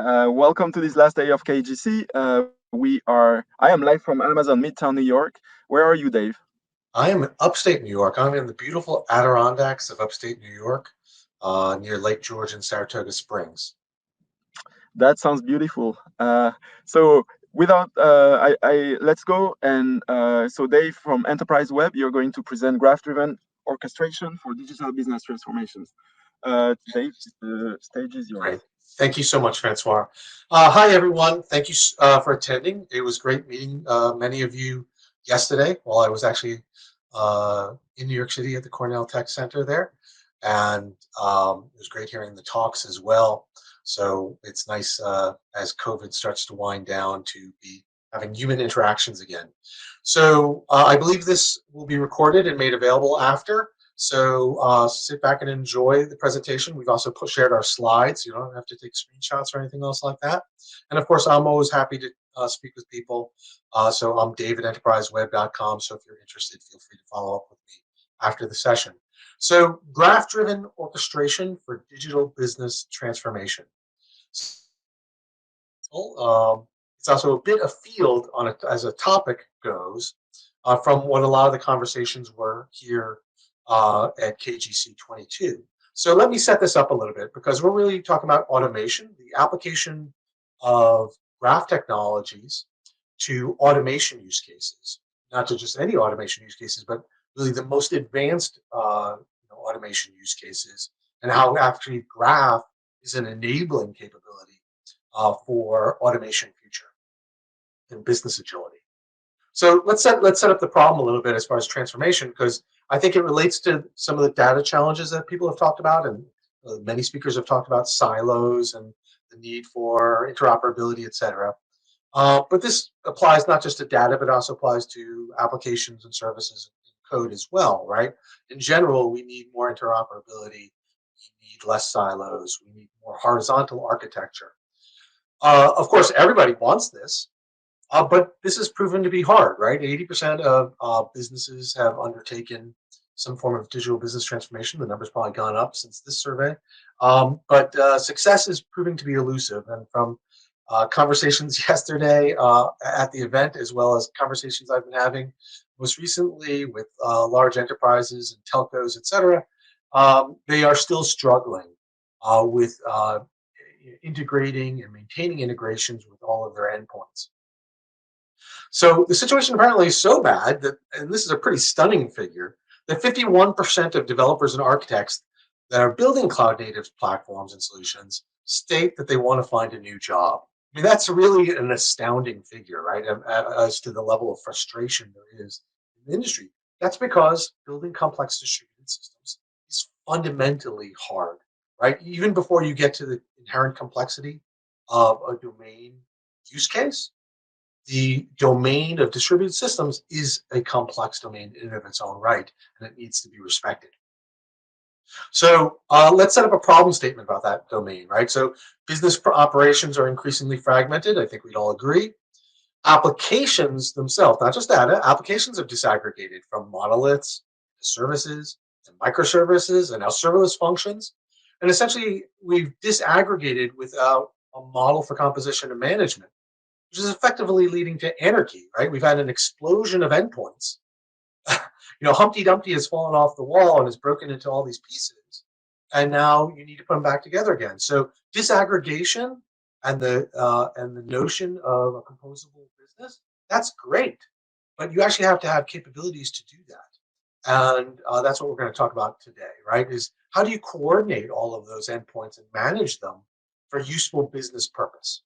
Welcome to this last day of KGC. I am live from Amazon Midtown, New York. Where are you, Dave? I am in upstate New York. I'm in the beautiful Adirondacks of upstate New York, near Lake George and Saratoga Springs. That sounds beautiful. So without, let's go. And so Dave from Enterprise Web, you're going to present graph-driven orchestration for digital business transformations. Dave, the stage is yours. Great. Thank you so much, Francois. Hi, everyone. Thank you for attending. It was great meeting many of you yesterday while I was actually in New York City at the Cornell Tech Center there. And it was great hearing the talks as well. So it's nice as COVID starts to wind down to be having human interactions again. So I believe this will be recorded and made available after. So sit back and enjoy the presentation. We've also shared our slides. You don't have to take screenshots or anything else like that. And of course, I'm always happy to speak with people. So I'm Dave at enterpriseweb.com. So if you're interested, feel free to follow up with me after the session. So graph-driven orchestration for digital business transformation. It's also a bit afield on it as a topic goes from what a lot of the conversations were here at KGC22. So let me set this up a little bit because we're really talking about automation, the application of graph technologies to automation use cases, not to just any automation use cases, but really the most advanced automation use cases, and how actually graph is an enabling capability for automation future and business agility. So let's set up the problem a little bit as far as transformation, because I think it relates to some of the data challenges that people have talked about, and many speakers have talked about silos and the need for interoperability, et cetera. But this applies not just to data, but also applies to applications and services and code as well, right? In general, we need more interoperability, we need less silos, we need more horizontal architecture. Of course, everybody wants this, but this has proven to be hard, right? 80% of businesses have undertaken some form of digital business transformation. The number's probably gone up since this survey. But success is proving to be elusive. And from conversations yesterday at the event, as well as conversations I've been having most recently with large enterprises and telcos, et cetera, they are still struggling with integrating and maintaining integrations with all of their endpoints. So the situation apparently is so bad that, and this is a pretty stunning figure, that 51% of developers and architects that are building cloud native platforms and solutions state that they want to find a new job. I mean, that's really an astounding figure, right? As to the level of frustration there is in the industry. That's because building complex distributed systems is fundamentally hard, right? Even before you get to the inherent complexity of a domain use case, the domain of distributed systems is a complex domain in and of its own right, and it needs to be respected. So let's set up a problem statement about that domain, right? So business operations are increasingly fragmented. I think we'd all agree. Applications themselves, not just data, applications have disaggregated from monoliths to services to microservices and now serverless functions. And essentially, we've disaggregated without a model for composition and management, which is effectively leading to anarchy, right? We've had an explosion of endpoints. Humpty Dumpty has fallen off the wall and is broken into all these pieces, and now you need to put them back together again. So disaggregation and the notion of a composable business, that's great, but you actually have to have capabilities to do that, and that's what we're going to talk about today, right? Is how do you coordinate all of those endpoints and manage them for useful business purpose?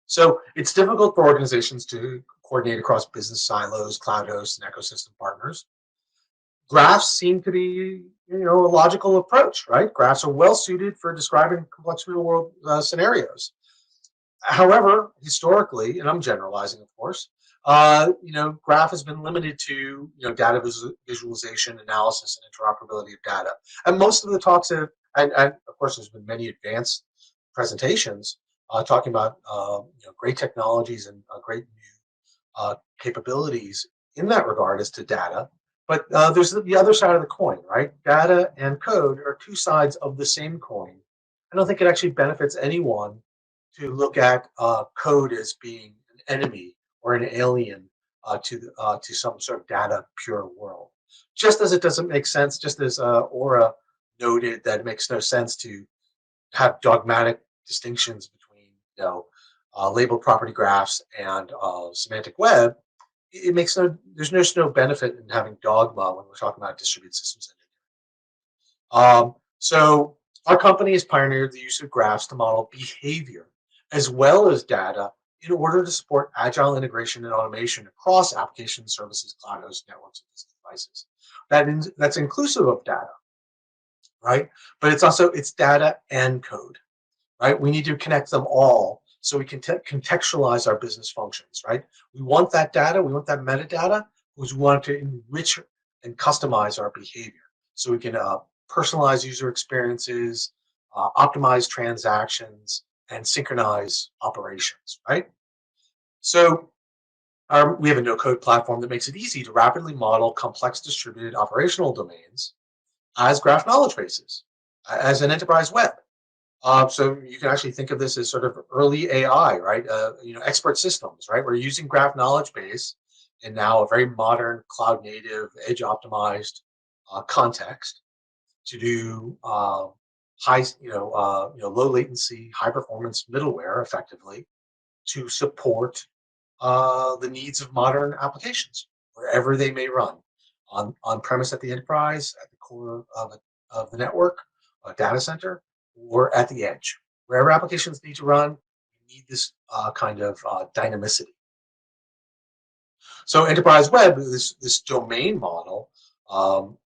So it's difficult for organizations to coordinate across business silos, cloud hosts, and ecosystem partners. Graphs seem to be, a logical approach, right? Graphs are well suited for describing complex real-world scenarios. However, historically, and I'm generalizing, of course, graph has been limited to data visualization, analysis, and interoperability of data. And most of the talks have, and of course, there's been many advanced presentations talking about great technologies and great new capabilities in that regard as to data. But there's the other side of the coin, right? Data and code are two sides of the same coin. I don't think it actually benefits anyone to look at code as being an enemy or an alien to some sort of data pure world. Just as it doesn't make sense, just as Aura noted that it makes no sense to have dogmatic distinctions between labeled property graphs and semantic web. It makes no there's no benefit in having dogma when we're talking about distributed systems engineering. So our company has pioneered the use of graphs to model behavior as well as data in order to support agile integration and automation across applications, services, cloud hosts, networks, and business devices. That's inclusive of data, right? But it's data and code, right? We need to connect them all so we can contextualize our business functions, right? We want that data, we want that metadata, because we want to enrich and customize our behavior so we can personalize user experiences, optimize transactions, and synchronize operations, right? So we have a no-code platform that makes it easy to rapidly model complex distributed operational domains as graph knowledge bases, as an enterprise web. So you can actually think of this as sort of early AI, right? Expert systems, right? We're using graph knowledge base in now a very modern cloud native, edge optimized context to do low latency, high performance middleware effectively to support the needs of modern applications wherever they may run, on premise at the enterprise, at the core of the network, a data center, or at the edge. Wherever applications need to run, you need this kind of dynamicity. So enterprise web, this domain model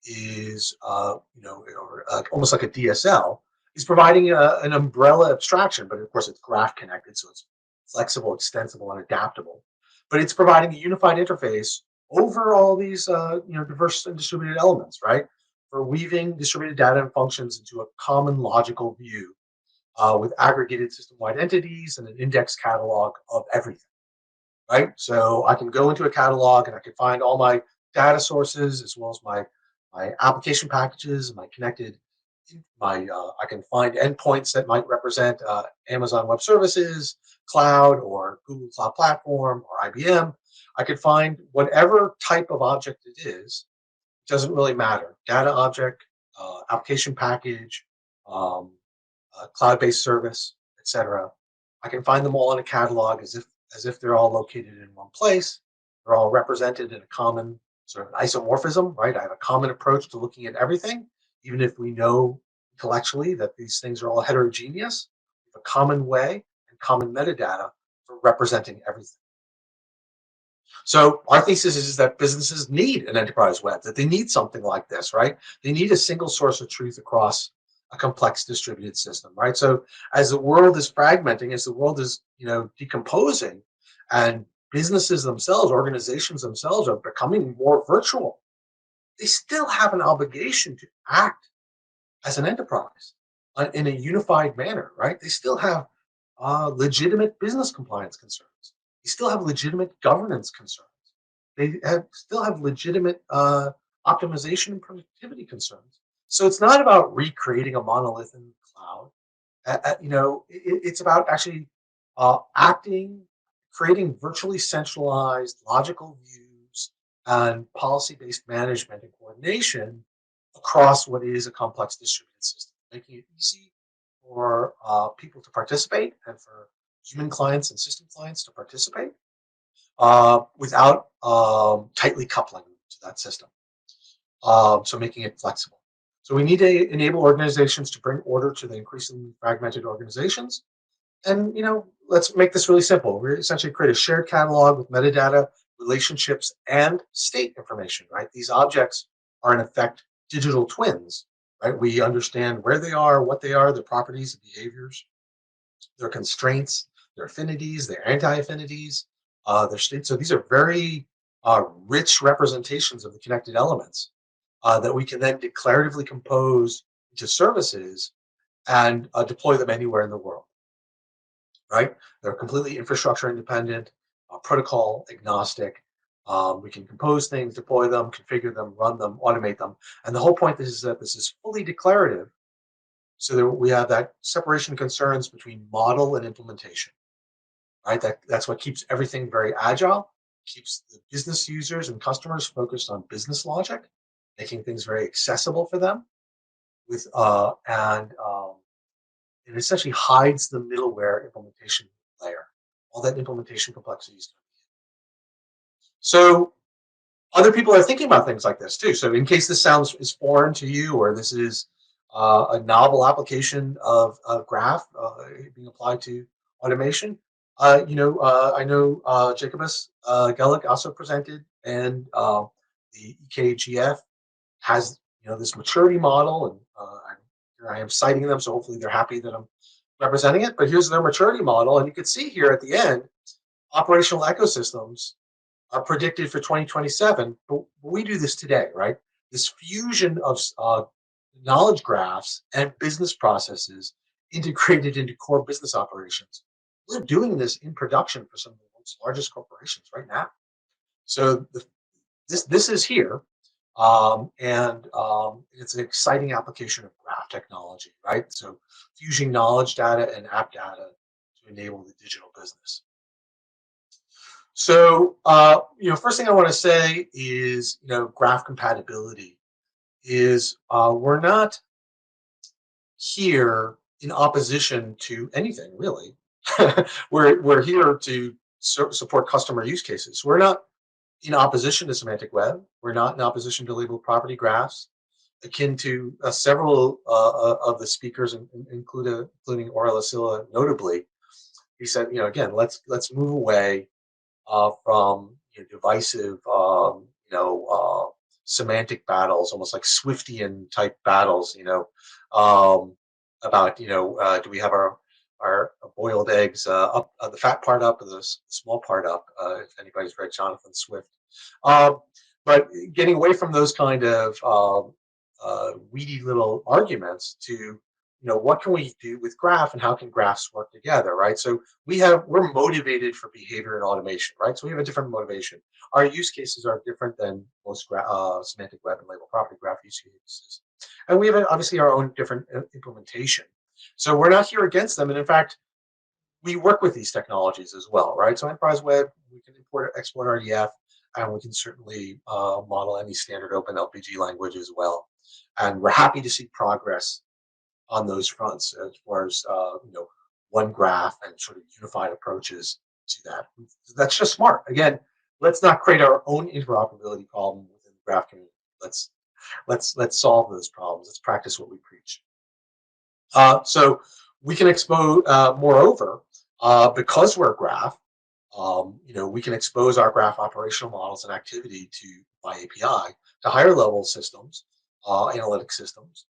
is almost like a DSL, is providing an umbrella abstraction, but of course it's graph connected, so it's flexible, extensible, and adaptable. But it's providing a unified interface over all these diverse and distributed elements, right? For weaving distributed data and functions into a common logical view with aggregated system-wide entities and an index catalog of everything, right? So I can go into a catalog and I can find all my data sources as well as my application packages, my connected, I can find endpoints that might represent Amazon Web Services, cloud, or Google Cloud Platform, or IBM. I could find whatever type of object it is. It doesn't really matter. Data object, application package, um, cloud-based service, etc. I can find them all in a catalog as if they're all located in one place. They're all represented in a common sort of isomorphism, right? I have a common approach to looking at everything, even if we know intellectually that these things are all heterogeneous. We have a common way and common metadata for representing everything. So our thesis is that businesses need an enterprise web, that they need something like this, right? They need a single source of truth across a complex distributed system, right? So as the world is fragmenting, as the world is, decomposing, and businesses themselves, organizations themselves are becoming more virtual, they still have an obligation to act as an enterprise in a unified manner, right? They still have legitimate business compliance concerns. They still have legitimate governance concerns. Still have legitimate optimization and productivity concerns. So it's not about recreating a monolith in the cloud. It's about actually acting, creating virtually centralized logical views and policy-based management and coordination across what is a complex distributed system, making it easy for people to participate and for human clients and system clients to participate without tightly coupling to that system. So making it flexible. So we need to enable organizations to bring order to the increasingly fragmented organizations. And let's make this really simple. We essentially create a shared catalog with metadata, relationships, and state information, right? These objects are in effect digital twins, right? We understand where they are, what they are, their properties and behaviors, their constraints, their affinities, their anti-affinities, their state. So these are very rich representations of the connected elements that we can then declaratively compose into services and deploy them anywhere in the world, right? They're completely infrastructure independent, protocol agnostic. We can compose things, deploy them, configure them, run them, automate them. And the whole point is that this is fully declarative So there, we have that separation of concerns between model and implementation, right? That's what keeps everything very agile, keeps the business users and customers focused on business logic, making things very accessible for them with it essentially hides the middleware implementation layer. All that implementation complexity is. So other people are thinking about things like this too. So in case this sounds is foreign to you, or this is a novel application of graph being applied to automation, I know Jacobus Gellick also presented, and the EKGF has this maturity model, and here I am citing them, so hopefully they're happy that I'm representing it. But here's their maturity model, and you can see here at the end, operational ecosystems are predicted for 2027. But we do this today, right? This fusion of knowledge graphs and business processes integrated into core business operations. We're doing this in production for some of the world's largest corporations right now. So this is here, and it's an exciting application of graph technology, right? So fusing knowledge data and app data to enable the digital business. So, first thing I want to say is, graph compatibility is we're not here in opposition to anything, really. we're here to support customer use cases. We're not in opposition to semantic web. We're not in opposition to labeled property graphs. Akin to several of the speakers, including Ora Lasilla, notably, he said, again, let's move away from divisive, semantic battles, almost like Swiftian type battles. About do we have our boiled eggs up, the fat part up, or the small part up? If anybody's read Jonathan Swift, but getting away from those kind of weedy little arguments to what can we do with graph, and how can graphs work together, right? So we're motivated for behavior and automation, right? So we have a different motivation. Our use cases are different than most semantic web and label property graph use cases, and we have obviously our own different implementation. So we're not here against them, and in fact, we work with these technologies as well, right? So enterprise web, we can export RDF, and we can certainly model any standard open LPG language as well. And we're happy to see progress on those fronts as far as one graph and sort of unified approaches to that. That's just smart. Again, let's not create our own interoperability problem within the graph community. Let's solve those problems. Let's practice what we preach. So we can expose, moreover, because we're a graph, we can expose our graph operational models and activity by API to higher level systems, analytic systems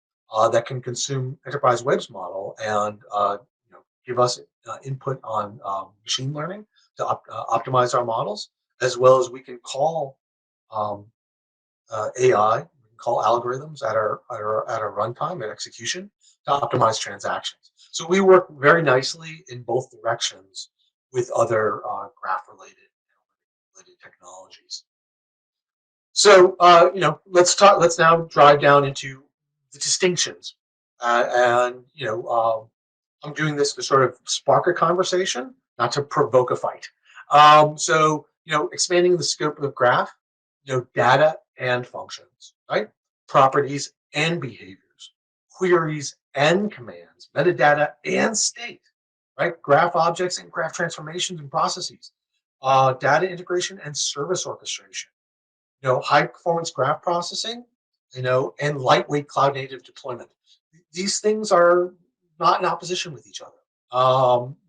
that can consume enterprise web's model and give us input on machine learning to optimize our models, as well as we can call AI, we can call algorithms at our runtime and execution to optimize transactions. So we work very nicely in both directions with other graph-related technologies. So let's now drive down into the distinctions, and I'm doing this to sort of spark a conversation, not to provoke a fight. So expanding the scope of graph, data and functions, right? Properties and behaviors, queries and commands, metadata and state, right? Graph objects and graph transformations and processes, data integration and service orchestration, high performance graph processing, and lightweight cloud native deployment. These things are not in opposition with each other.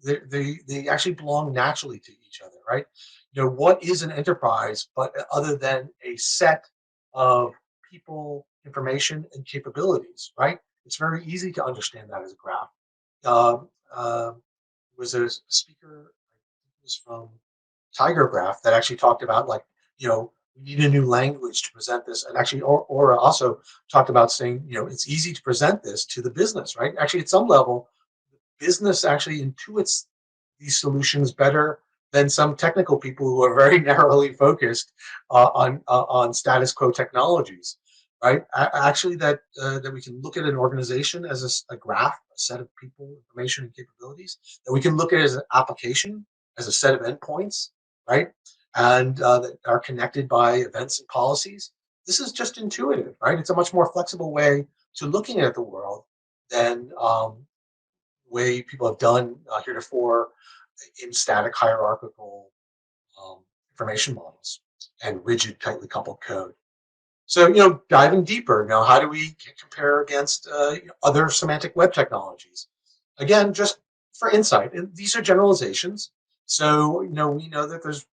They actually belong naturally to each other, right? What is an enterprise but other than a set of people, information, and capabilities, right? It's very easy to understand that as a graph. Was a speaker, I think it was from Tiger Graph, that actually talked about we need a new language to present this. And actually, Aura also talked about saying, it's easy to present this to the business, right? Actually, at some level, the business actually intuits these solutions better than some technical people who are very narrowly focused on status quo technologies. right? Actually, that we can look at an organization as a graph, a set of people, information, and capabilities. That we can look at it as an application, as a set of endpoints, right? And that are connected by events and policies. This is just intuitive, right? It's a much more flexible way to looking at the world than way people have done heretofore in static hierarchical um, information models and rigid, tightly coupled code. So, diving deeper, how do we compare against other semantic web technologies? Again, just for insight, and these are generalizations. So, we know that there's,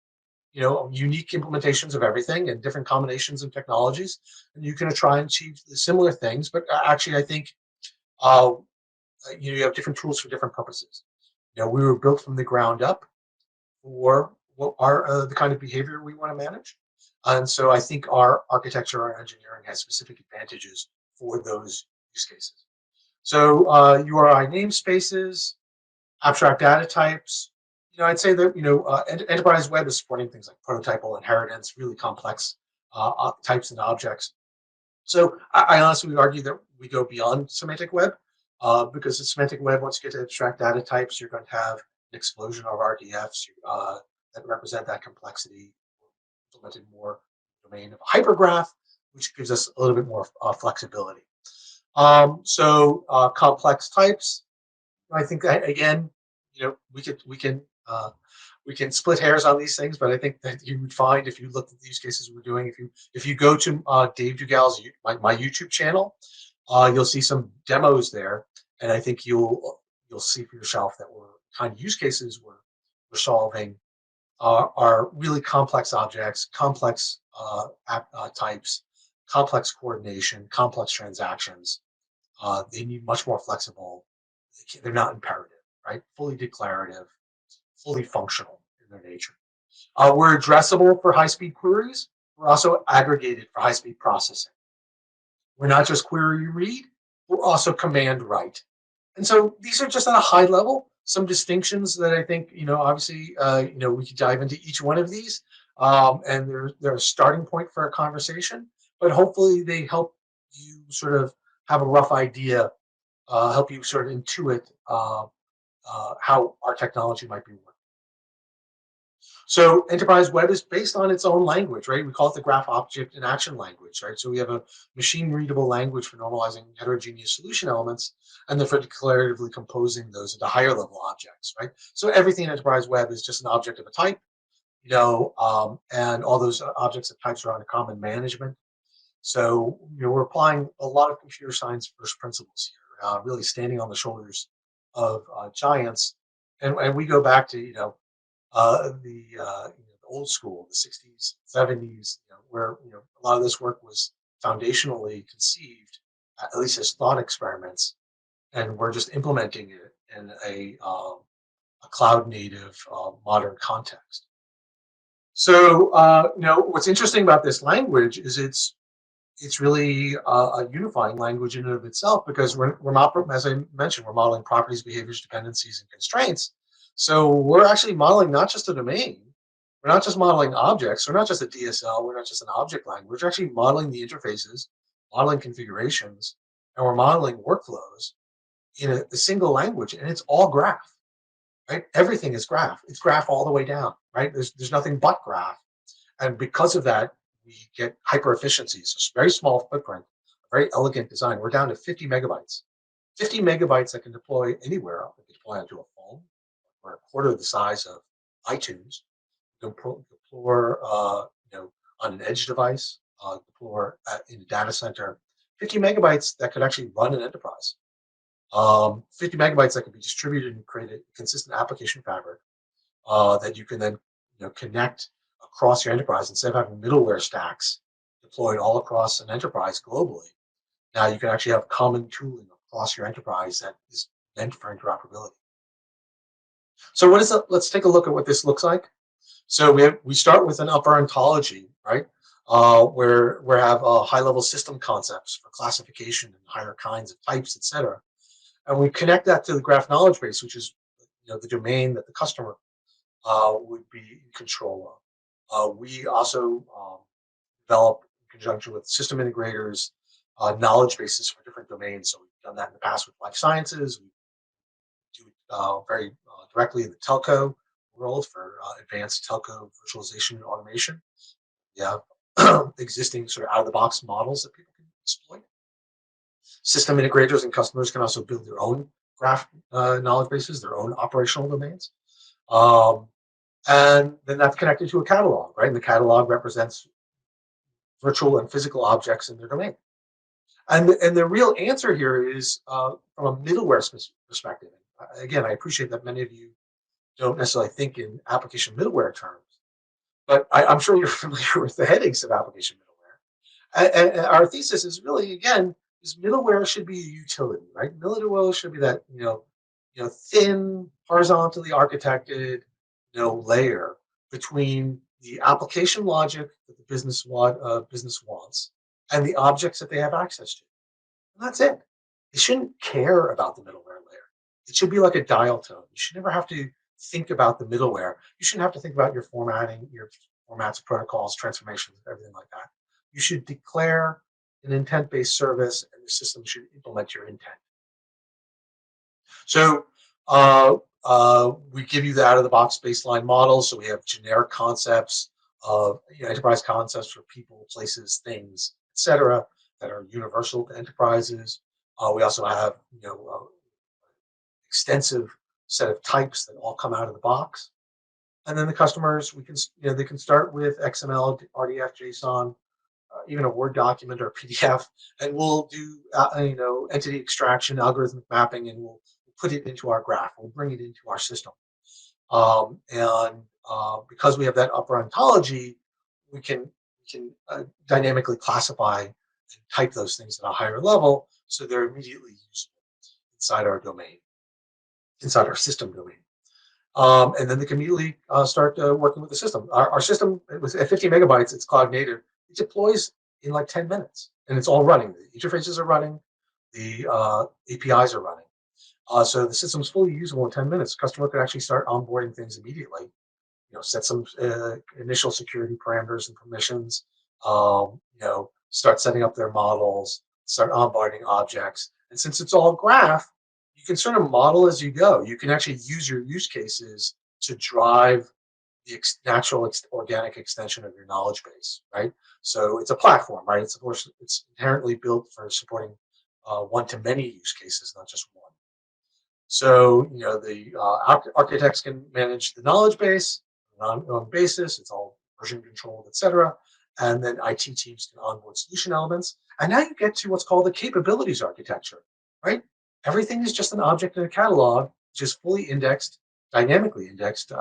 unique implementations of everything and different combinations of technologies, and you can try and achieve similar things. But actually, I think uh, you have different tools for different purposes. We were built from the ground up for what are the kind of behavior we want to manage. And so I think our architecture, our engineering has specific advantages for those use cases. So URI namespaces, abstract data types. I'd say that enterprise web is supporting things like prototypal inheritance, really complex types and objects. So I honestly would argue that we go beyond semantic web because the semantic web, once you get to abstract data types, you're going to have an explosion of RDFs that represent that complexity, implemented more domain of hypergraph, which gives us a little bit more flexibility. Complex types. I think that again, we can split hairs on these things, but I think that you would find if you look at the use cases we're doing, if you go to Dave Duggal's my YouTube channel, you'll see some demos there, and I think you'll see for yourself that we're kind of use cases we're solving are really complex objects, complex types, complex coordination, complex transactions. They need much more flexible. They're not imperative, right? Fully declarative, fully functional in their nature. We're addressable for high-speed queries. We're also aggregated for high-speed processing. We're not just query read, we're also command write. And so these are just at a high level, some distinctions that I think, obviously, we could dive into each one of these. And they're a starting point for a conversation, but hopefully they help you sort of have a rough idea, help you sort of intuit how our technology might be working. So enterprise web is based on its own language, right? We call it the graph object and action language, right? So we have a machine readable language for normalizing heterogeneous solution elements and then for declaratively composing those into higher level objects, right? So everything in enterprise web is just an object of a type, and all those objects and types are under common management. So, we're applying a lot of computer science first principles here, really standing on the shoulders of giants. And we go back to, the old school, the 60s, 70s, where a lot of this work was foundationally conceived, at least as thought experiments, and we're just implementing it in a cloud native modern context. So, what's interesting about this language is it's really a unifying language in and of itself because we're not, as I mentioned, we're modeling properties, behaviors, dependencies, and constraints. So we're actually modeling not just a domain. We're not just modeling objects. We're not just a DSL. We're not just an object language. We're actually modeling the interfaces, modeling configurations, and we're modeling workflows in a single language, and it's all graph, right? Everything is graph. It's graph all the way down, right? There's nothing but graph, and because of that, we get hyper efficiencies. So very small footprint, a very elegant design. We're down to 50 megabytes. 50 megabytes that can deploy anywhere. We can deploy onto a phone. We're a quarter of the size of iTunes. We can deploy, on an edge device, deploy in a data center. 50 megabytes that could actually run an enterprise. 50 megabytes that can be distributed and create a consistent application fabric that you can then connect across your enterprise instead of having middleware stacks deployed all across an enterprise globally. Now you can actually have common tooling across your enterprise that is meant for interoperability. So what is it? Let's take a look at what this looks like. So we start with an upper ontology, right? Where we have high level system concepts for classification and higher kinds of types, etc. And we connect that to the graph knowledge base, which is the domain that the customer would be in control of. We also develop conjunction with system integrators, knowledge bases for different domains. So we've done that in the past with life sciences. We do it very directly in the telco world for advanced telco virtualization and automation. Yeah, existing sort of out-of-the-box models that people can exploit. System integrators and customers can also build their own graph knowledge bases, their own operational domains. And then that's connected to a catalog, right? And the catalog represents virtual and physical objects in their domain. And the real answer here is from a middleware perspective. Again, I appreciate that many of you don't necessarily think in application middleware terms, but I'm sure you're familiar with the headings of application middleware. And our thesis is really, again, is middleware should be a utility, right? Middleware should be that thin, horizontally architected, layer between the application logic that the business wants and the objects that they have access to. And that's it. You shouldn't care about the middleware layer. It should be like a dial tone. You should never have to think about the middleware. You shouldn't have to think about your formatting, your formats, protocols, transformations, everything like that. You should declare an intent-based service, and the system should implement your intent. So we give you the out-of-the-box baseline model. So we have generic concepts of enterprise concepts for people, places, things, etc., that are universal to enterprises. We also have extensive set of types that all come out of the box. And then the customers, they can start with XML, RDF, JSON, even a Word document or a PDF, and we'll do entity extraction, algorithmic mapping, and we'll put it into our graph. We'll bring it into our system. Because we have that upper ontology, we can dynamically classify and type those things at a higher level, so they're immediately usable inside our domain, inside our system domain. And then they can immediately start working with the system. Our system, it was at 50 megabytes, it's cloud native. It deploys in like 10 minutes, and it's all running. The interfaces are running, the APIs are running. So the system's fully usable in 10 minutes. Customer could actually start onboarding things immediately. Set some initial security parameters and permissions. Start setting up their models. Start onboarding objects. And since it's all graph, you can sort of model as you go. You can actually use your use cases to drive the natural organic extension of your knowledge base, right? So it's a platform, right? It's inherently built for supporting one-to-many use cases, not just one. So the architects can manage the knowledge base on an ongoing basis. It's all version controlled, etc. And then IT teams can onboard solution elements. And now you get to what's called the capabilities architecture, right? Everything is just an object in a catalog, which is fully indexed, dynamically indexed,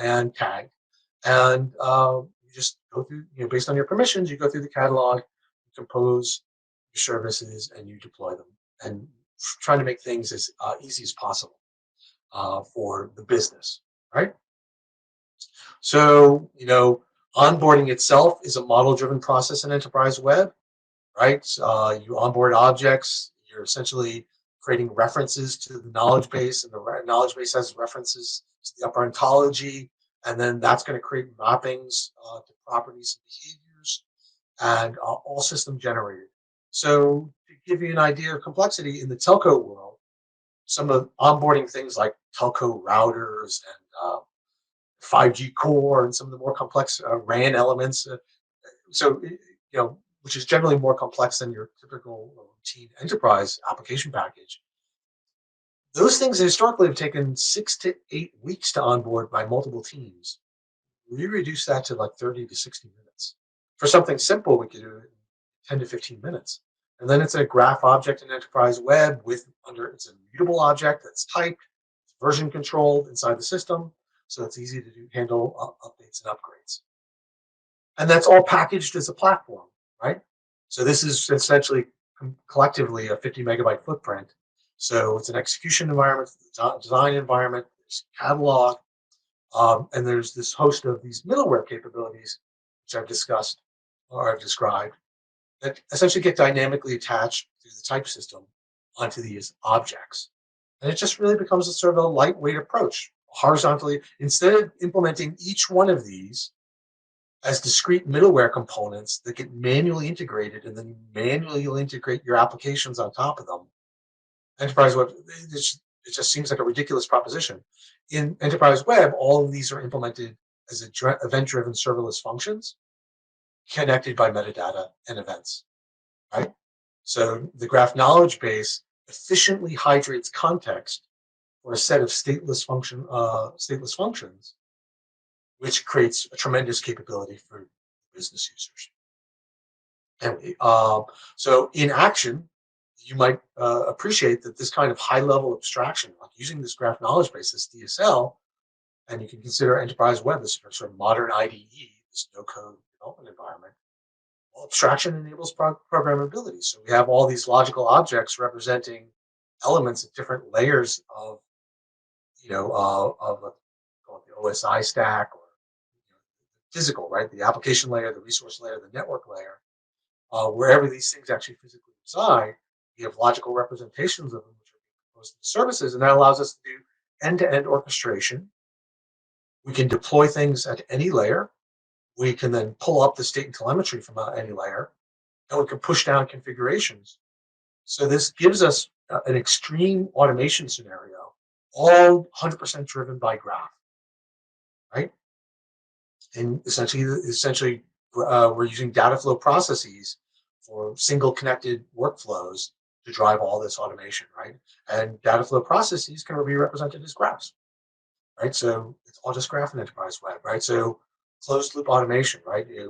and tagged. And you just go through, based on your permissions, you go through the catalog, you compose your services, and you deploy them. And trying to make things as easy as possible for the business, right? So, onboarding itself is a model-driven process in enterprise web, right? You onboard objects, you're essentially creating references to the knowledge base, and the knowledge base has references to the upper ontology, and then that's going to create mappings to properties and behaviors, and all system generated. So to give you an idea of complexity in the telco world, some of onboarding things like telco routers and 5G core and some of the more complex RAN elements. Which is generally more complex than your typical routine enterprise application package. Those things historically have taken 6 to 8 weeks to onboard by multiple teams. We reduce that to like 30 to 60 minutes. For something simple, we could do it in 10 to 15 minutes. And then it's a graph object in enterprise web it's a mutable object that's typed, it's version controlled inside the system. So it's easy to handle updates and upgrades. And that's all packaged as a platform, right? So this is essentially collectively a 50 megabyte footprint. So it's an execution environment, design environment, there's catalog, and there's this host of these middleware capabilities, which I've discussed or I've described, that essentially get dynamically attached through the type system onto these objects. And it just really becomes a sort of a lightweight approach, horizontally. Instead of implementing each one of these as discrete middleware components that get manually integrated, and then you manually integrate your applications on top of them. Enterprise web, it just seems like a ridiculous proposition. In enterprise web, all of these are implemented as event-driven serverless functions connected by metadata and events, right? So the graph knowledge base efficiently hydrates context for a set of stateless functions, which creates a tremendous capability for business users. And so in action, you might appreciate that this kind of high-level abstraction, like using this graph knowledge base, this DSL, and you can consider enterprise web, this sort of modern IDE, this no-code development environment. Well, abstraction enables programmability. So we have all these logical objects representing elements at different layers of, the OSI stack, or physical, right? The application layer, the resource layer, the network layer. Wherever these things actually physically reside, we have logical representations of them, which are composed of services, and that allows us to do end-to-end orchestration. We can deploy things at any layer. We can then pull up the state and telemetry from any layer, and we can push down configurations. So this gives us an extreme automation scenario, all 100% driven by graph, right? And essentially, we're using data flow processes for single connected workflows to drive all this automation, right? And data flow processes can be represented as graphs, right? So it's all just graph and enterprise web, right? So closed loop automation, right? We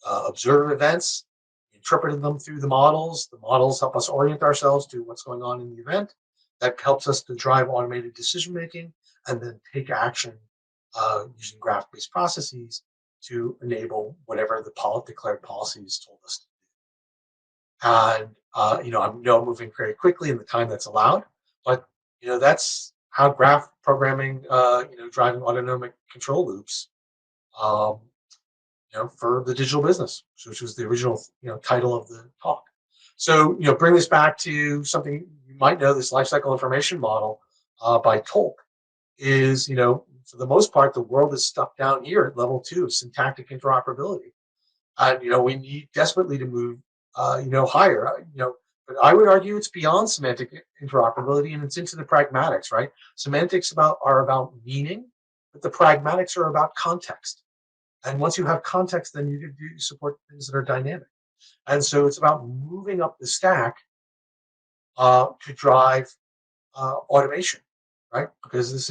observe events, interpret them through the models. The models help us orient ourselves to what's going on in the event. That helps us to drive automated decision making, and then take action using graph-based processes to enable whatever the declared policies told us to do. And I'm moving very quickly in the time that's allowed, but that's how graph programming, driving autonomic control loops, for the digital business, which was the original title of the talk. So bring this back to something you might know. This lifecycle information model by Tolk is for the most part, the world is stuck down here at level 2 of syntactic interoperability, and we need desperately to move higher. But I would argue it's beyond semantic interoperability, and it's into the pragmatics, right? Semantics are about meaning, but the pragmatics are about context. And once you have context, then you can support things that are dynamic. And so it's about moving up the stack to drive automation, right? Because this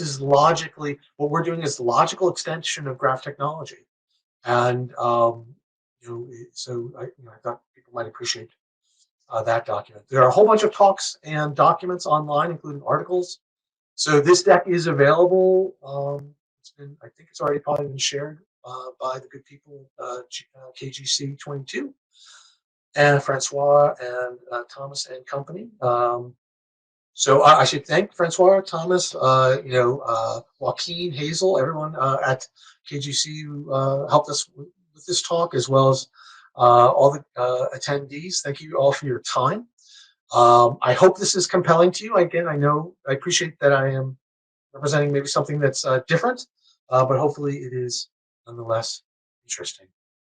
is logically, what we're doing is the logical extension of graph technology. And so I thought people might appreciate that document. There are a whole bunch of talks and documents online, including articles. So this deck is available. I think it's already probably been shared by the good people KGC22 and Francois and Thomas and company. So I should thank Francois, Thomas, Joaquin, Hazel, everyone at KGC who helped us with this talk, as well as all the attendees. Thank you all for your time. I hope this is compelling to you. Again, I appreciate that I am representing maybe something that's different, but hopefully it is nonetheless interesting.